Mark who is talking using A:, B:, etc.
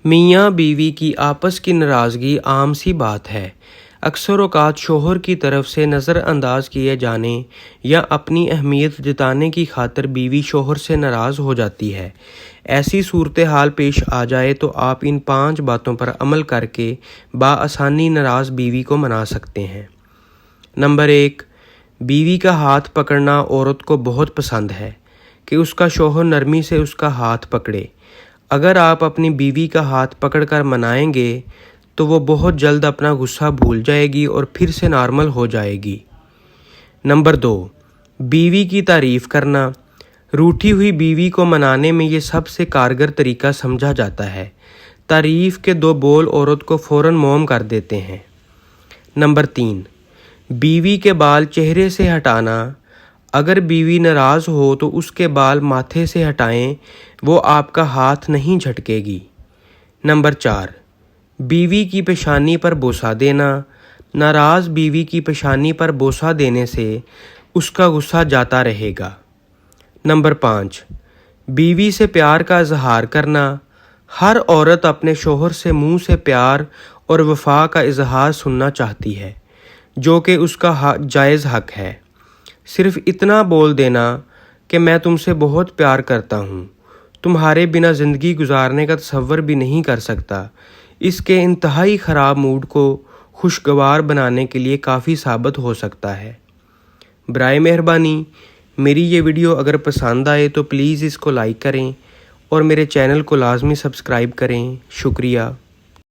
A: میاں بیوی کی آپس کی ناراضگی عام سی بات ہے۔ اکثر اوقات شوہر کی طرف سے نظر انداز کیے جانے یا اپنی اہمیت جتانے کی خاطر بیوی شوہر سے ناراض ہو جاتی ہے۔ ایسی صورتحال پیش آ جائے تو آپ ان 5 باتوں پر عمل کر کے بآسانی ناراض بیوی کو منا سکتے ہیں۔ نمبر 1، بیوی کا ہاتھ پکڑنا عورت کو بہت پسند ہے کہ اس کا شوہر نرمی سے اس کا ہاتھ پکڑے۔ اگر آپ اپنی بیوی کا ہاتھ پکڑ کر منائیں گے تو وہ بہت جلد اپنا غصہ بھول جائے گی اور پھر سے نارمل ہو جائے گی۔ نمبر 2، بیوی کی تعریف کرنا۔ روٹھی ہوئی بیوی کو منانے میں یہ سب سے کارگر طریقہ سمجھا جاتا ہے۔ تعریف کے 2 بول عورت کو فوراً موم کر دیتے ہیں۔ نمبر 3، بیوی کے بال چہرے سے ہٹانا۔ اگر بیوی ناراض ہو تو اس کے بال ماتھے سے ہٹائیں، وہ آپ کا ہاتھ نہیں جھٹکے گی۔ نمبر 4، بیوی کی پیشانی پر بوسہ دینا۔ ناراض بیوی کی پیشانی پر بوسہ دینے سے اس کا غصہ جاتا رہے گا۔ نمبر 5، بیوی سے پیار کا اظہار کرنا۔ ہر عورت اپنے شوہر سے منہ سے پیار اور وفا کا اظہار سننا چاہتی ہے، جو کہ اس کا جائز حق ہے۔ صرف اتنا بول دینا کہ میں تم سے بہت پیار کرتا ہوں، تمہارے بنا زندگی گزارنے کا تصور بھی نہیں کر سکتا، اس کے انتہائی خراب موڈ کو خوشگوار بنانے کے لیے کافی ثابت ہو سکتا ہے۔ برائے مہربانی میری یہ ویڈیو اگر پسند آئے تو پلیز اس کو لائک کریں اور میرے چینل کو لازمی سبسکرائب کریں۔ شکریہ۔